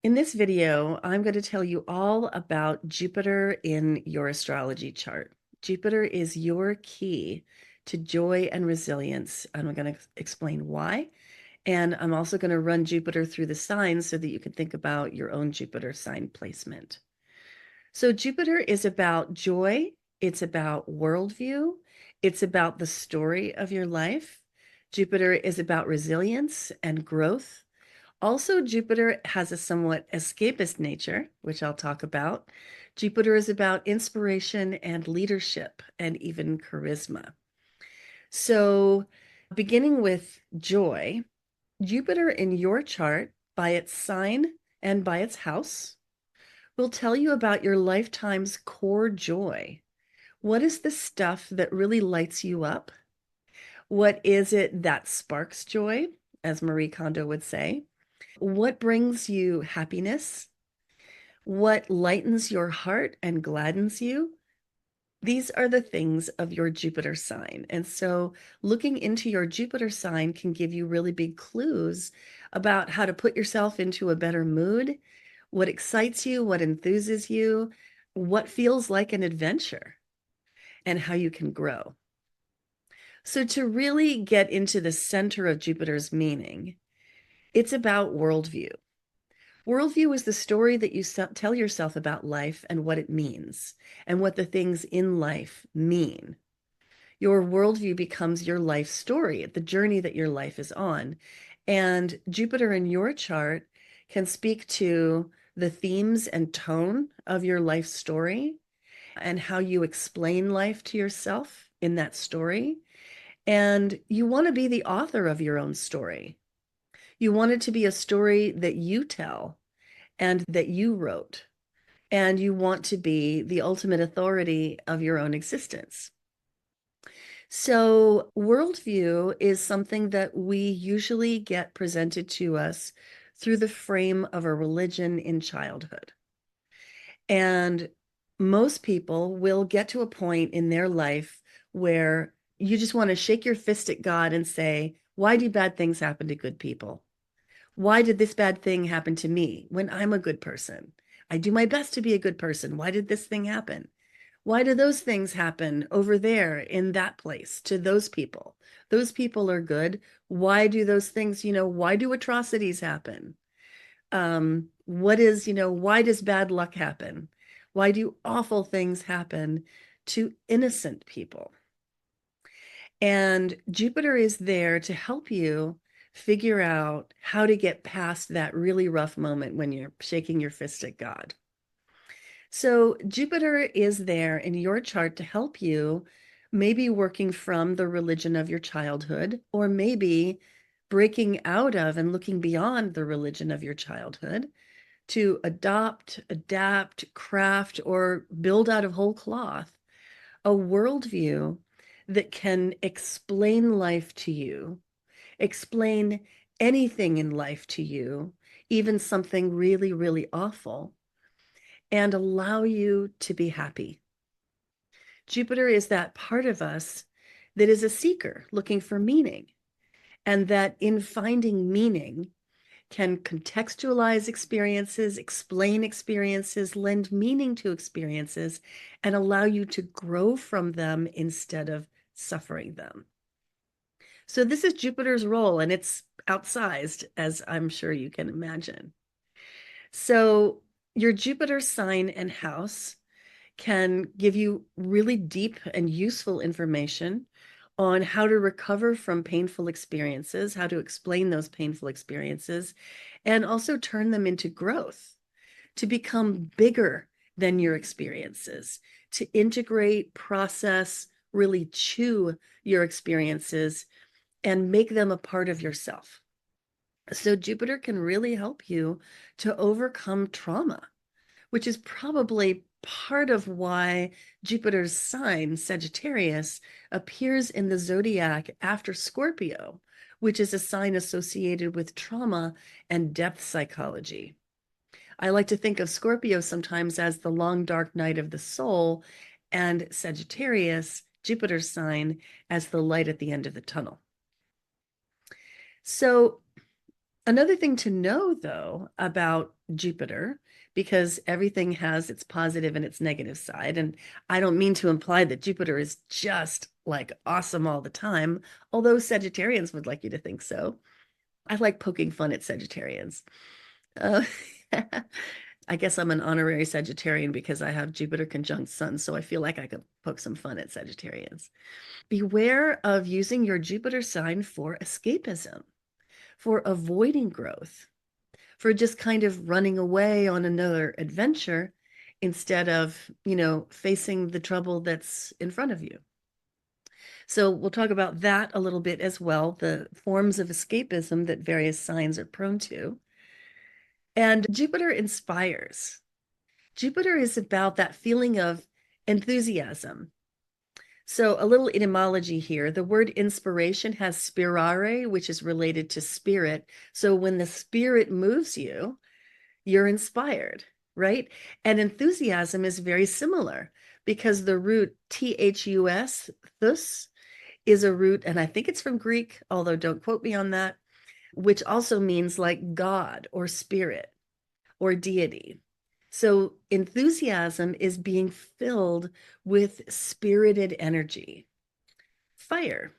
In this video, I'm going to tell you all about Jupiter in your astrology chart. Jupiter is your key to joy and resilience. And I'm going to explain why. And I'm also going to run Jupiter through the signs so that you can think about your own Jupiter sign placement. So Jupiter is about joy. It's about worldview. It's about the story of your life. Jupiter is about resilience and growth. Also, Jupiter has a somewhat escapist nature, which I'll talk about. Jupiter is about inspiration and leadership and even charisma. So, beginning with joy, Jupiter in your chart, by its sign and by its house, will tell you about your lifetime's core joy. What is the stuff that really lights you up? What is it that sparks joy, as Marie Kondo would say? What brings you happiness? What lightens your heart and gladdens you? These are the things of your Jupiter sign. And so looking into your Jupiter sign can give you really big clues about how to put yourself into a better mood, what excites you, what enthuses you, what feels like an adventure, and how you can grow. So to really get into the center of Jupiter's meaning, it's about worldview. Worldview is the story that you tell yourself about life and what it means and what the things in life mean. Your worldview becomes your life story, the journey that your life is on. And Jupiter in your chart can speak to the themes and tone of your life story and how you explain life to yourself in that story. And you want to be the author of your own story. You want it to be a story that you tell and that you wrote, and you want to be the ultimate authority of your own existence. So, worldview is something that we usually get presented to us through the frame of a religion in childhood. And most people will get to a point in their life where you just want to shake your fist at God and say, why do bad things happen to good people? Why did this bad thing happen to me when I'm a good person? I do my best to be a good person. Why did this thing happen? Why do those things happen over there in that place to those people? Those people are good. Why do those things, why do atrocities happen? Why does bad luck happen? Why do awful things happen to innocent people? And Jupiter is there to help you figure out how to get past that really rough moment when you're shaking your fist at God. So Jupiter is there in your chart to help you, maybe working from the religion of your childhood, or maybe breaking out of and looking beyond the religion of your childhood to adopt, adapt, craft, or build out of whole cloth a worldview that can explain life to you, explain anything in life to you, even something really, really awful, and allow you to be happy. Jupiter is that part of us that is a seeker looking for meaning, and that in finding meaning can contextualize experiences, explain experiences, lend meaning to experiences, and allow you to grow from them instead of suffering them. So this is Jupiter's role, and it's outsized, as I'm sure you can imagine. So your Jupiter sign and house can give you really deep and useful information on how to recover from painful experiences, how to explain those painful experiences, and also turn them into growth, to become bigger than your experiences, to integrate, process, really chew your experiences and make them a part of yourself. So Jupiter can really help you to overcome trauma, which is probably part of why Jupiter's sign, Sagittarius, appears in the zodiac after Scorpio, which is a sign associated with trauma and depth psychology. I like to think of Scorpio sometimes as the long, dark night of the soul, and Sagittarius, Jupiter's sign, as the light at the end of the tunnel. So Another thing to know, though, about Jupiter, because everything has its positive and its negative side, and I don't mean to imply that Jupiter is just like awesome all the time, although Sagittarians would like you to think so. I like poking fun at Sagittarians. Uh, I guess I'm an honorary Sagittarian because I have Jupiter conjunct Sun, so I feel like I could poke some fun at Sagittarians. Beware of using your Jupiter sign for escapism, for avoiding growth, for just kind of running away on another adventure instead of, facing the trouble that's in front of you. So we'll talk about that a little bit as well, the forms of escapism that various signs are prone to. And Jupiter inspires. Jupiter is about that feeling of enthusiasm. So a little etymology here. The word inspiration has spirare, which is related to spirit. So when the spirit moves you, you're inspired, right? And enthusiasm is very similar because the root thus, is a root, and I think it's from Greek, although don't quote me on that, which also means like God or spirit or deity. So enthusiasm is being filled with spirited energy, fire.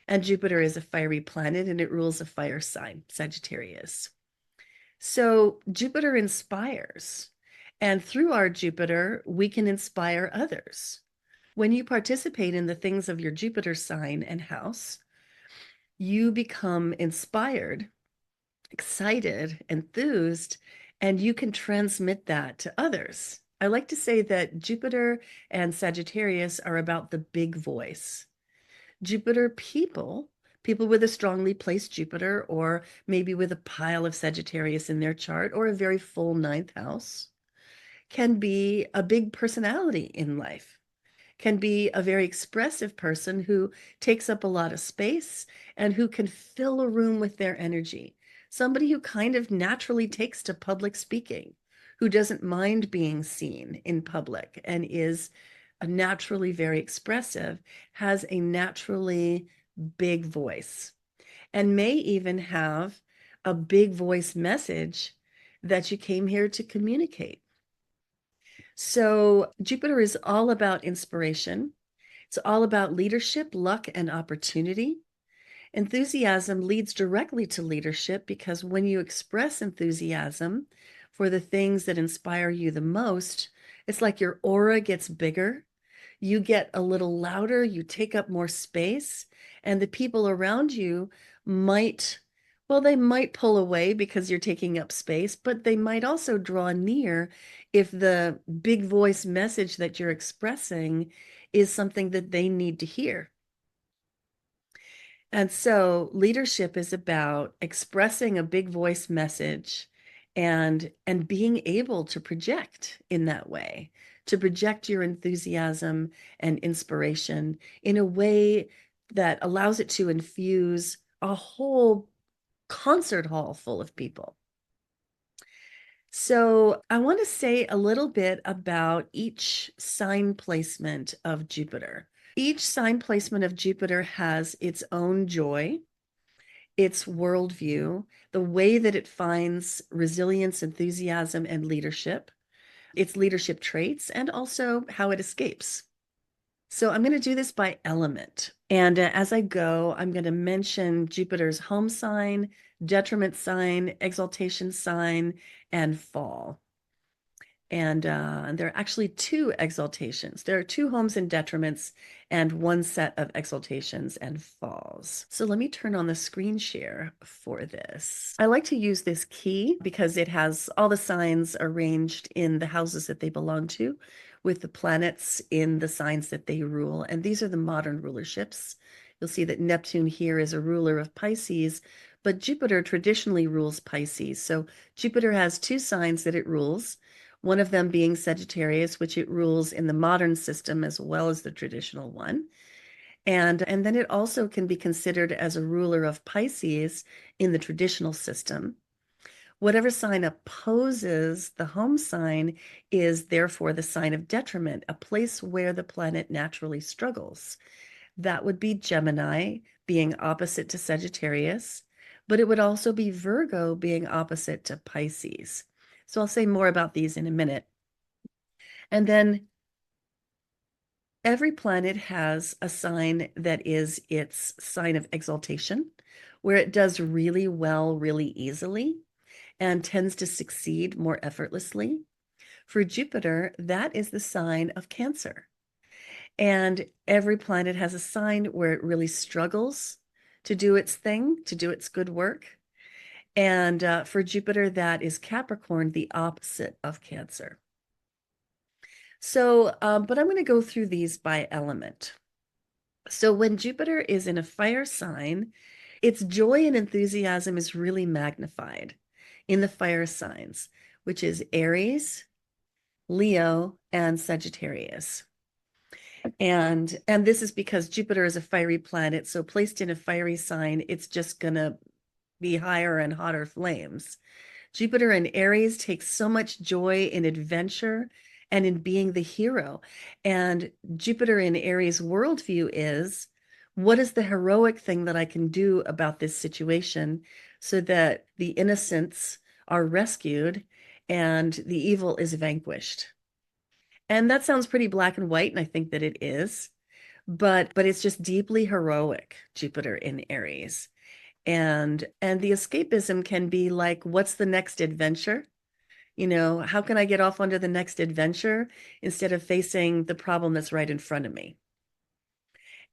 And Jupiter is a fiery planet and it rules a fire sign, Sagittarius. So Jupiter inspires. And through our Jupiter, we can inspire others. When you participate in the things of your Jupiter sign and house, you become inspired, excited, enthused, and you can transmit that to others. I like to say that Jupiter and Sagittarius are about the big voice. Jupiter people with a strongly placed Jupiter, or maybe with a pile of Sagittarius in their chart, or a very full ninth house, can be a big personality in life, can be a very expressive person who takes up a lot of space and who can fill a room with their energy. Somebody who kind of naturally takes to public speaking, who doesn't mind being seen in public and is naturally very expressive, has a naturally big voice, and may even have a big voice message that you came here to communicate. So Jupiter is all about inspiration. It's all about leadership, luck, and opportunity. Enthusiasm leads directly to leadership because when you express enthusiasm for the things that inspire you the most, it's like your aura gets bigger. You get a little louder, you take up more space, and the people around you might, well, they might pull away because you're taking up space, but they might also draw near if the big voice message that you're expressing is something that they need to hear. And so leadership is about expressing a big voice message and being able to project in that way, to project your enthusiasm and inspiration in a way that allows it to infuse a whole concert hall full of people. So I want to say a little bit about each sign placement of Jupiter. Each sign placement of Jupiter has its own joy, its worldview, the way that it finds resilience, enthusiasm, and leadership, its leadership traits, and also how it escapes. So I'm going to do this by element. And as I go, I'm going to mention Jupiter's home sign, detriment sign, exaltation sign, and fall. And there are actually two exaltations. There are two homes and detriments and one set of exaltations and falls. So let me turn on the screen share for this. I like to use this key because it has all the signs arranged in the houses that they belong to, with the planets in the signs that they rule. And these are the modern rulerships. You'll see that Neptune here is a ruler of Pisces, but Jupiter traditionally rules Pisces. So Jupiter has two signs that it rules, one of them being Sagittarius, which it rules in the modern system as well as the traditional one. And then it also can be considered as a ruler of Pisces in the traditional system. Whatever sign opposes the home sign is therefore the sign of detriment, a place where the planet naturally struggles. That would be Gemini being opposite to Sagittarius, but it would also be Virgo being opposite to Pisces. So I'll say more about these in a minute. And then every planet has a sign that is its sign of exaltation, where it does really well, really easily, and tends to succeed more effortlessly. For Jupiter, that is the sign of Cancer. And every planet has a sign where it really struggles to do its thing, to do its good work. And for Jupiter, that is Capricorn, the opposite of Cancer. So, but I'm going to go through these by element. So when Jupiter is in a fire sign, its joy and enthusiasm is really magnified in the fire signs, which is Aries, Leo, and Sagittarius. And this is because Jupiter is a fiery planet, so placed in a fiery sign, it's just gonna be higher and hotter flames. Jupiter in Aries takes so much joy in adventure and in being the hero. And Jupiter in Aries' worldview is, what is the heroic thing that I can do about this situation so that the innocents are rescued and the evil is vanquished? And that sounds pretty black and white, and I think that it is, but it's just deeply heroic, Jupiter in Aries. And the escapism can be like, what's the next adventure? How can I get off onto the next adventure instead of facing the problem that's right in front of me?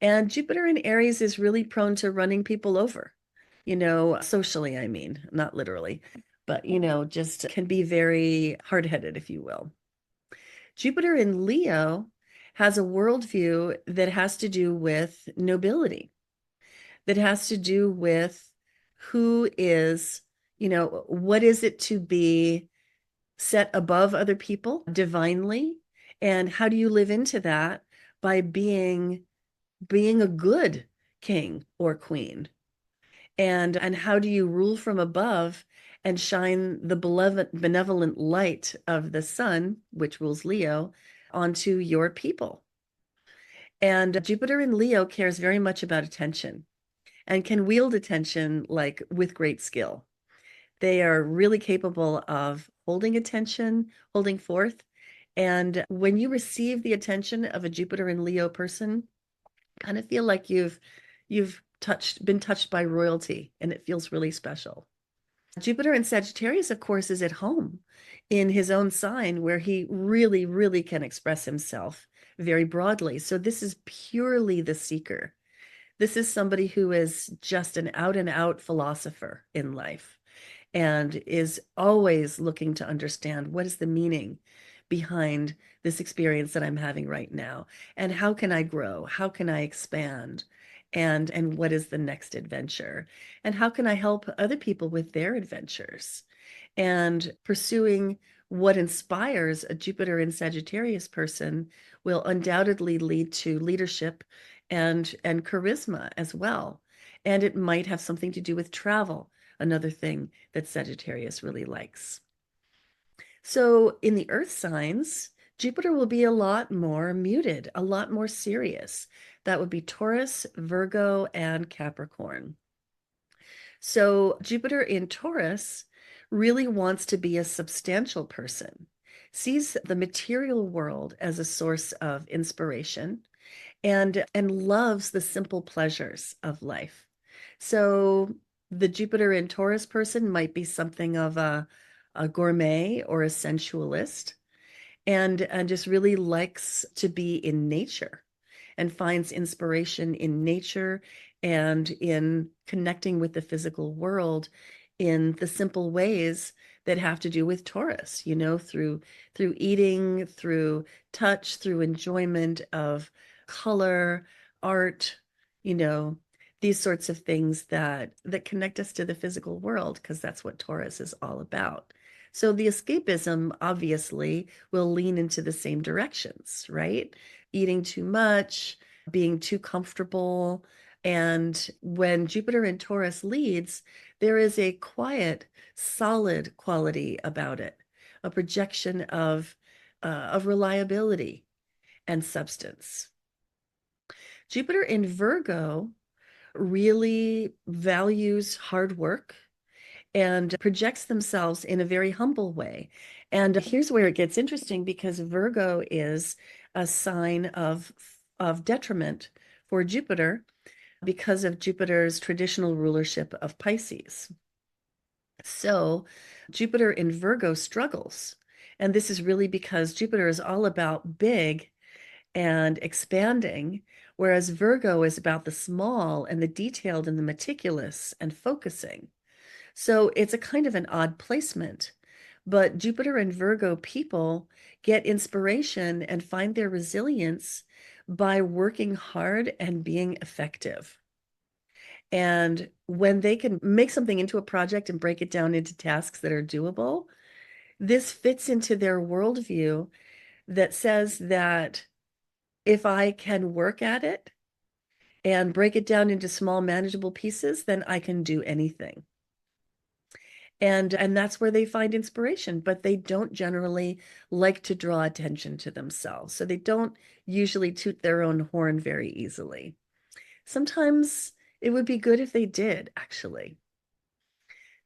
And Jupiter in Aries is really prone to running people over, socially, I mean, not literally, but, just can be very hard-headed, if you will. Jupiter in Leo has a worldview that has to do with nobility, that has to do with who is, what is it to be set above other people divinely, and how do you live into that by being a good king or queen, and how do you rule from above and shine the benevolent light of the sun, which rules Leo, onto your people. And Jupiter in Leo cares very much about attention and can wield attention like with great skill. They are really capable of holding attention, holding forth. And when you receive the attention of a Jupiter in Leo person, kind of feel like you've been touched by royalty, and it feels really special. Jupiter in Sagittarius, of course, is at home in his own sign where he really, really can express himself very broadly. So this is purely the seeker. This is somebody who is just an out and out philosopher in life and is always looking to understand what is the meaning behind this experience that I'm having right now, and how can I grow? How can I expand? And what is the next adventure? And how can I help other people with their adventures? And pursuing what inspires a Jupiter in Sagittarius person will undoubtedly lead to leadership and charisma as well. And it might have something to do with travel, another thing that Sagittarius really likes. So in the earth signs, Jupiter will be a lot more muted, a lot more serious. That would be Taurus, Virgo, and Capricorn. So Jupiter in Taurus really wants to be a substantial person, sees the material world as a source of inspiration, and loves the simple pleasures of life. So the Jupiter in Taurus person might be something of a gourmet or a sensualist, and just really likes to be in nature and finds inspiration in nature and in connecting with the physical world in the simple ways that have to do with Taurus, through eating, through touch, through enjoyment of color, art, you know, these sorts of things that connect us to the physical world, because that's what Taurus is all about. So the escapism obviously will lean into the same directions, right? Eating too much, being too comfortable. And when Jupiter in Taurus leads, there is a quiet, solid quality about it, a projection of reliability and substance. Jupiter in Virgo really values hard work and projects themselves in a very humble way. And here's where it gets interesting, because Virgo is a sign of detriment for Jupiter because of Jupiter's traditional rulership of Pisces. So Jupiter in Virgo struggles. And this is really because Jupiter is all about big and expanding, whereas Virgo is about the small and the detailed and the meticulous and focusing. So it's a kind of an odd placement. But Jupiter and Virgo people get inspiration and find their resilience by working hard and being effective. And when they can make something into a project and break it down into tasks that are doable, this fits into their worldview that says that if I can work at it and break it down into small, manageable pieces, then I can do anything. And that's where they find inspiration, but they don't generally like to draw attention to themselves. So they don't usually toot their own horn very easily. Sometimes it would be good if they did, actually.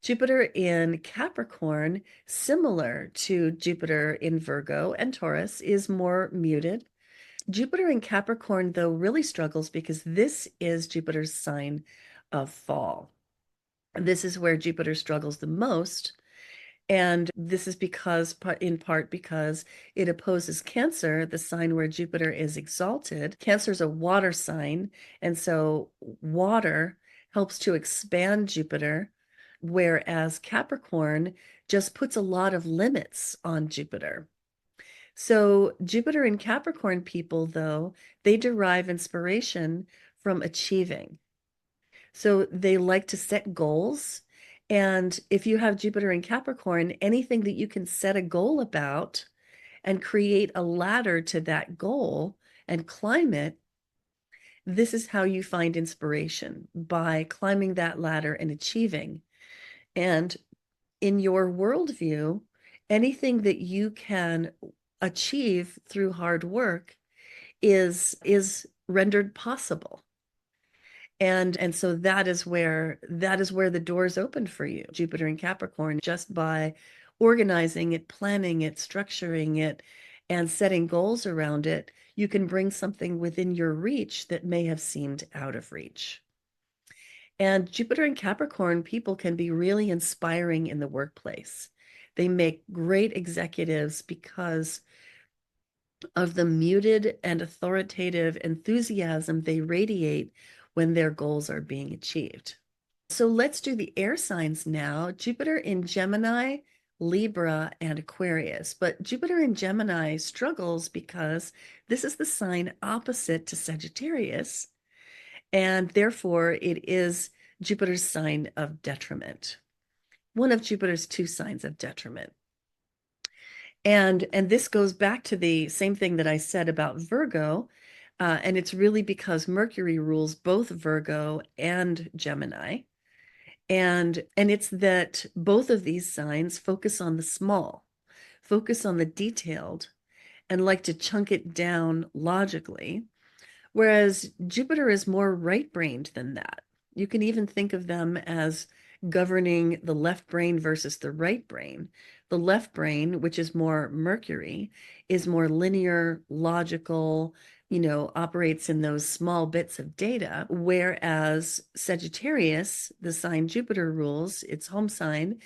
Jupiter in Capricorn, similar to Jupiter in Virgo and Taurus, is more muted. Jupiter in Capricorn, though, really struggles because this is Jupiter's sign of fall. This is where Jupiter struggles the most. And this is because, in part, because it opposes Cancer, the sign where Jupiter is exalted. Cancer is a water sign, and so water helps to expand Jupiter, whereas Capricorn just puts a lot of limits on Jupiter. So Jupiter and Capricorn people, though, they derive inspiration from achieving. So they like to set goals. And if you have Jupiter in Capricorn, anything that you can set a goal about and create a ladder to that goal and climb it, this is how you find inspiration, by climbing that ladder and achieving. And in your worldview, anything that you can achieve through hard work is rendered possible. And so that is where the doors open for you, Jupiter and Capricorn, just by organizing it, planning it, structuring it, and setting goals around it, you can bring something within your reach that may have seemed out of reach. And Jupiter and Capricorn people can be really inspiring in the workplace. They make great executives because of the muted and authoritative enthusiasm they radiate when their goals are being achieved. So let's do the air signs now. Jupiter in Gemini, Libra, and Aquarius. But Jupiter in Gemini struggles because this is the sign opposite to Sagittarius, and therefore it is Jupiter's sign of detriment, one of Jupiter's two signs of detriment. And this goes back to the same thing that I said about Virgo, and it's really because Mercury rules both Virgo and Gemini. And it's that both of these signs focus on the small, focus on the detailed, and like to chunk it down logically, whereas Jupiter is more right-brained than that. You can even think of them as governing the left brain versus the right brain. The left brain, which is more Mercury, is more linear, logical, operates in those small bits of data, whereas Sagittarius, the sign Jupiter rules, its home sign,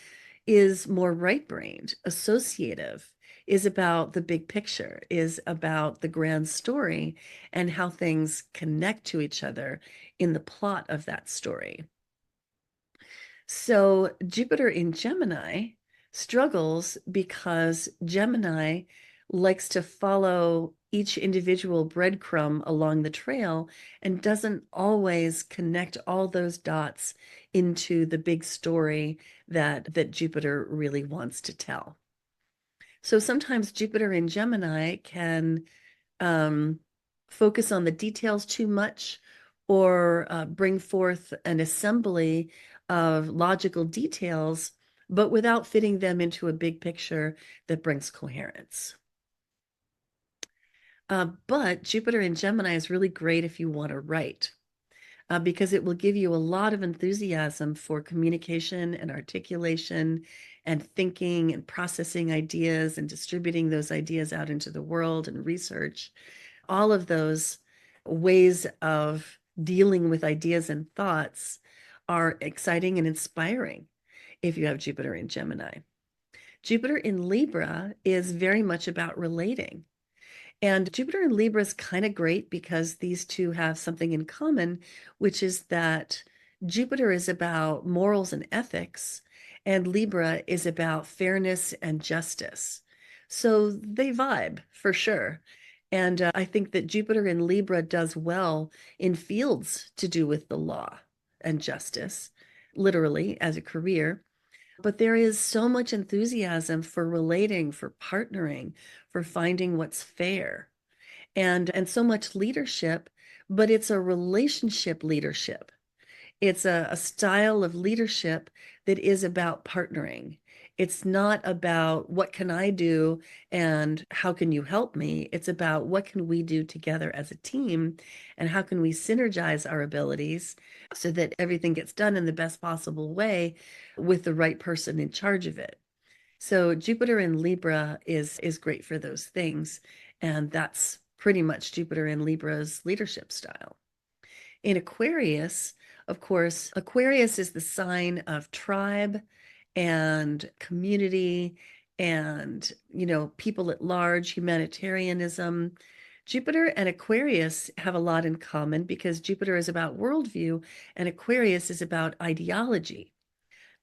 is more right-brained, associative, is about the big picture, is about the grand story and how things connect to each other in the plot of that story. So Jupiter in Gemini struggles because Gemini likes to follow each individual breadcrumb along the trail and doesn't always connect all those dots into the big story that Jupiter really wants to tell. So sometimes Jupiter in Gemini can focus on the details too much, or bring forth an assembly of logical details, but without fitting them into a big picture that brings coherence. But Jupiter in Gemini is really great if you want to write. because it will give you a lot of enthusiasm for communication and articulation and thinking and processing ideas and distributing those ideas out into the world and research. All of those ways of dealing with ideas and thoughts are exciting and inspiring if you have Jupiter in Gemini. Jupiter in Libra is very much about relating. And Jupiter in Libra is kind of great because these two have something in common, which is that Jupiter is about morals and ethics, and Libra is about fairness and justice. So they vibe for sure. And I think that Jupiter in Libra does well in fields to do with the law and justice, literally as a career. But there is so much enthusiasm for relating, for partnering, for finding what's fair, and so much leadership, but it's a relationship leadership. It's a style of leadership that is about partnering. It's not about what can I do and how can you help me? It's about what can we do together as a team and how can we synergize our abilities so that everything gets done in the best possible way with the right person in charge of it. So Jupiter in Libra is great for those things, and that's pretty much Jupiter in Libra's leadership style. In Aquarius, of course, Aquarius is the sign of tribe and community and, people at large, humanitarianism. Jupiter and Aquarius have a lot in common because Jupiter is about worldview and Aquarius is about ideology.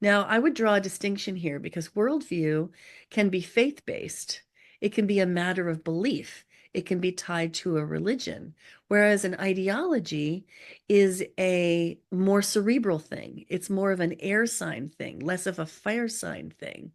Now, I would draw a distinction here because worldview can be faith-based. It can be a matter of belief. It can be tied to a religion, whereas an ideology is a more cerebral thing. It's more of an air sign thing, less of a fire sign thing.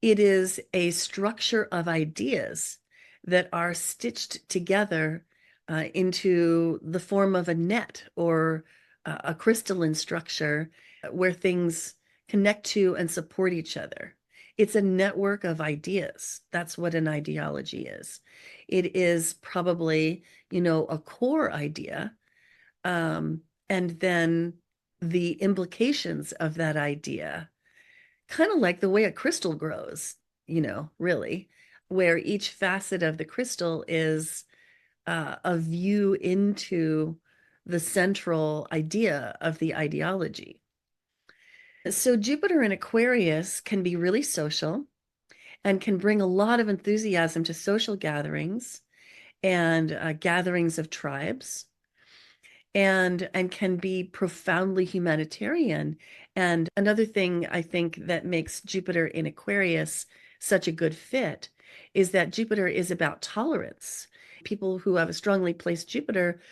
It is a structure of ideas that are stitched together into the form of a net or a crystalline structure where things connect to and support each other. It's a network of ideas. That's what an ideology is. It is probably, a core idea, and then the implications of that idea, kind of like the way a crystal grows, really, where each facet of the crystal is a view into the central idea of the ideology. So Jupiter in Aquarius can be really social and can bring a lot of enthusiasm to social gatherings and gatherings of tribes and can be profoundly humanitarian. And another thing I think that makes Jupiter in Aquarius such a good fit is that Jupiter is about tolerance. People who have a strongly placed Jupiter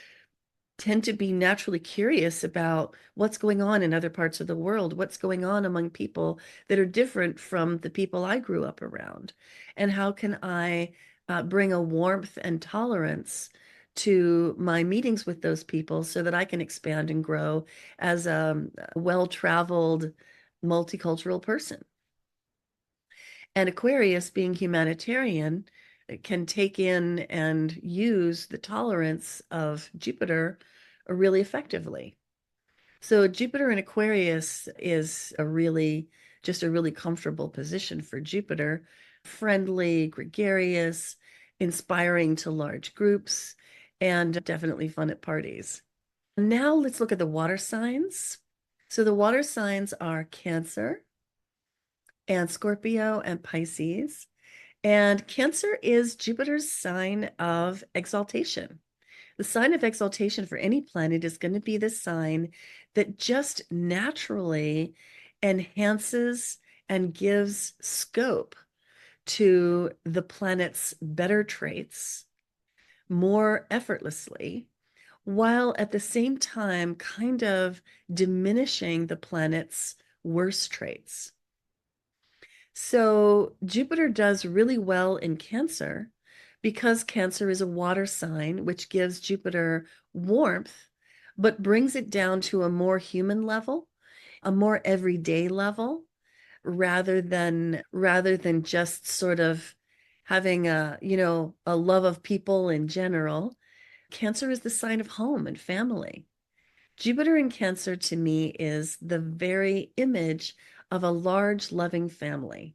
tend to be naturally curious about what's going on in other parts of the world, what's going on among people that are different from the people I grew up around, and how can I bring a warmth and tolerance to my meetings with those people so that I can expand and grow as a well-traveled, multicultural person. And Aquarius, being humanitarian, can take in and use the tolerance of Jupiter really effectively. So Jupiter in Aquarius is just a really comfortable position for Jupiter, friendly, gregarious, inspiring to large groups, and definitely fun at parties. Now let's look at the water signs. So the water signs are Cancer and Scorpio and Pisces. And Cancer is Jupiter's sign of exaltation. The sign of exaltation for any planet is going to be the sign that just naturally enhances and gives scope to the planet's better traits more effortlessly, while at the same time kind of diminishing the planet's worst traits. So Jupiter does really well in Cancer because Cancer is a water sign, which gives Jupiter warmth, but brings it down to a more human level, a more everyday level, rather than just sort of having a love of people in general. Cancer is the sign of home and family. Jupiter in Cancer to me is the very image of a large, loving family.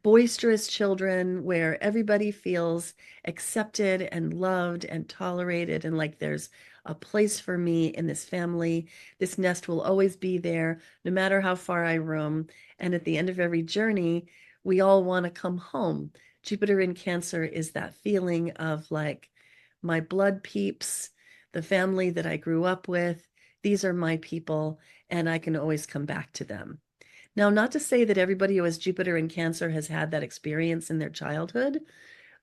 Boisterous children where everybody feels accepted and loved and tolerated, and like there's a place for me in this family. This nest will always be there, no matter how far I roam. And at the end of every journey, we all want to come home. Jupiter in Cancer is that feeling of like my blood peeps, the family that I grew up with. These are my people, and I can always come back to them. Now, not to say that everybody who has Jupiter in Cancer has had that experience in their childhood,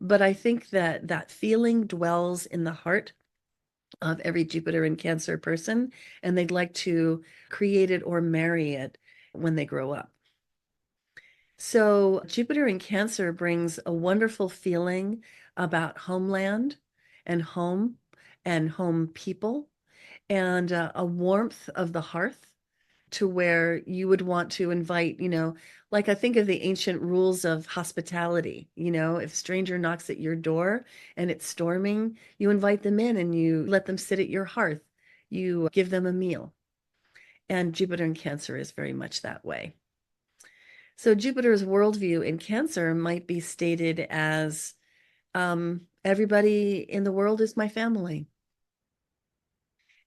but I think that that feeling dwells in the heart of every Jupiter in Cancer person, and they'd like to create it or marry it when they grow up. So, Jupiter in Cancer brings a wonderful feeling about homeland and home people and a warmth of the hearth to where you would want to invite, like I think of the ancient rules of hospitality. If a stranger knocks at your door and it's storming, you invite them in and you let them sit at your hearth. You give them a meal. And Jupiter in Cancer is very much that way. So Jupiter's worldview in Cancer might be stated as everybody in the world is my family.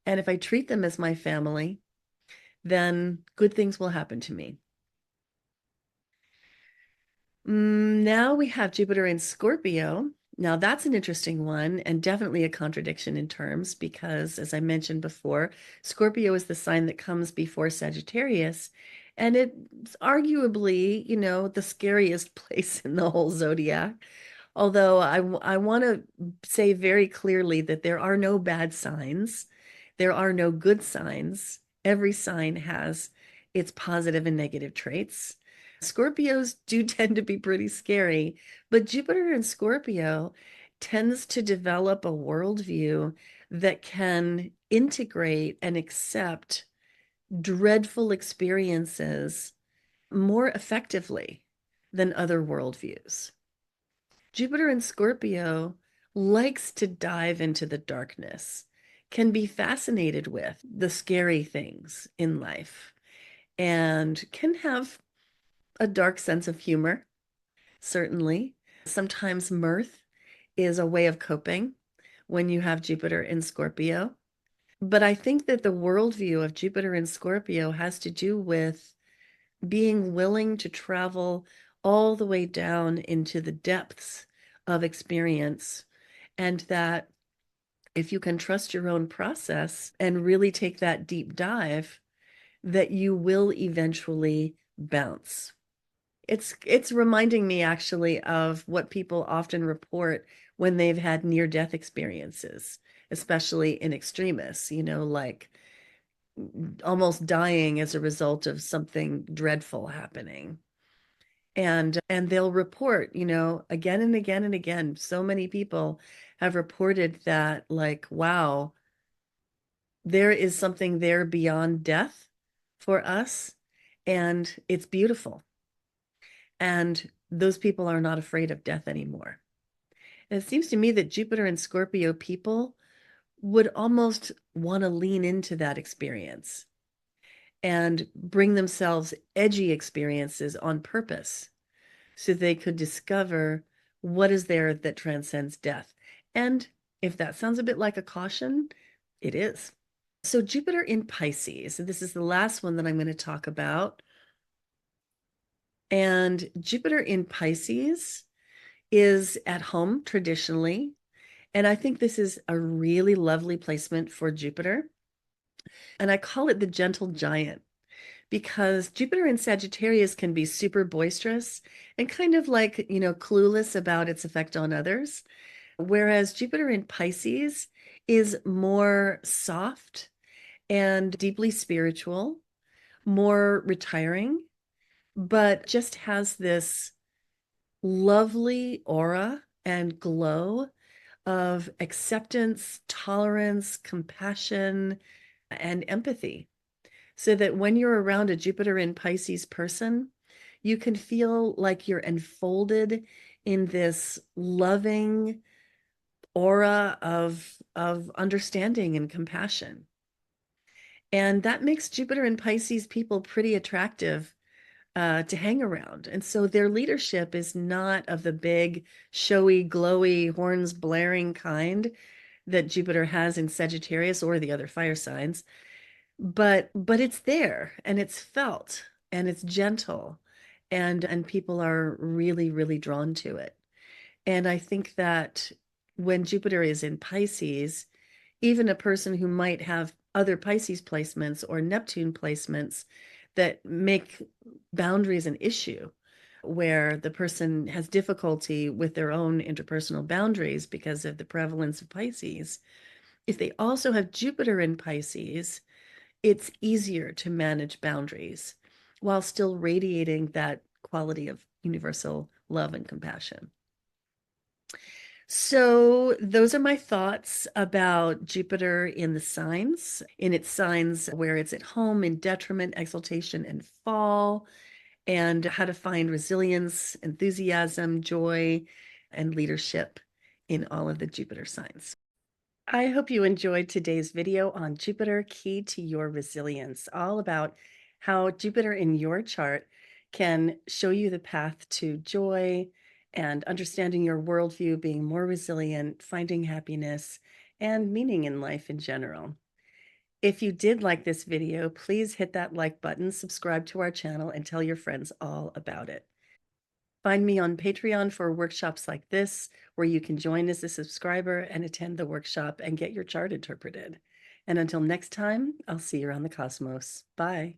And if I treat them as my family, then good things will happen to me. Now we have Jupiter in Scorpio. Now that's an interesting one and definitely a contradiction in terms because, as I mentioned before, Scorpio is the sign that comes before Sagittarius. And it's arguably, the scariest place in the whole zodiac. Although I want to say very clearly that there are no bad signs, there are no good signs. Every sign has its positive and negative traits. Scorpios do tend to be pretty scary, but Jupiter in Scorpio tends to develop a worldview that can integrate and accept dreadful experiences more effectively than other worldviews. Jupiter in Scorpio likes to dive into the darkness, can be fascinated with the scary things in life, and can have a dark sense of humor, certainly. Sometimes mirth is a way of coping when you have Jupiter in Scorpio. But I think that the worldview of Jupiter in Scorpio has to do with being willing to travel all the way down into the depths of experience, and that if you can trust your own process and really take that deep dive, that you will eventually bounce. It's reminding me actually of what people often report when they've had near-death experiences, especially in extremis, like almost dying as a result of something dreadful happening. And they'll report, again and again and again. So many people have reported that, like, wow, there is something there beyond death for us, and it's beautiful. And those people are not afraid of death anymore. And it seems to me that Jupiter and Scorpio people would almost want to lean into that experience and bring themselves edgy experiences on purpose so they could discover what is there that transcends death. And if that sounds a bit like a caution, it is. So Jupiter in Pisces, and this is the last one that I'm going to talk about. And Jupiter in Pisces is at home traditionally. And I think this is a really lovely placement for Jupiter. And I call it the gentle giant because Jupiter in Sagittarius can be super boisterous and kind of like, clueless about its effect on others. Whereas Jupiter in Pisces is more soft and deeply spiritual, more retiring, but just has this lovely aura and glow of acceptance, tolerance, compassion, and empathy. So that when you're around a Jupiter in Pisces person, you can feel like you're enfolded in this loving aura of understanding and compassion. And that makes Jupiter and Pisces people pretty attractive to hang around. And so their leadership is not of the big, showy, glowy, horns blaring kind that Jupiter has in Sagittarius or the other fire signs, but it's there and it's felt and it's gentle and people are really, really drawn to it. And I think that when Jupiter is in Pisces, even a person who might have other Pisces placements or Neptune placements that make boundaries an issue, where the person has difficulty with their own interpersonal boundaries because of the prevalence of Pisces. If they also have Jupiter in Pisces, it's easier to manage boundaries while still radiating that quality of universal love and compassion. So, those are my thoughts about Jupiter in the signs, in its signs where it's at home in detriment, exaltation, and fall, and how to find resilience, enthusiasm, joy, and leadership in all of the Jupiter signs. I hope you enjoyed today's video on Jupiter, Key to Your Resilience, all about how Jupiter in your chart can show you the path to joy and understanding your worldview, being more resilient, finding happiness, and meaning in life in general. If you did like this video, please hit that like button, subscribe to our channel, and tell your friends all about it. Find me on Patreon for workshops like this, where you can join as a subscriber and attend the workshop and get your chart interpreted. And until next time, I'll see you around the cosmos. Bye.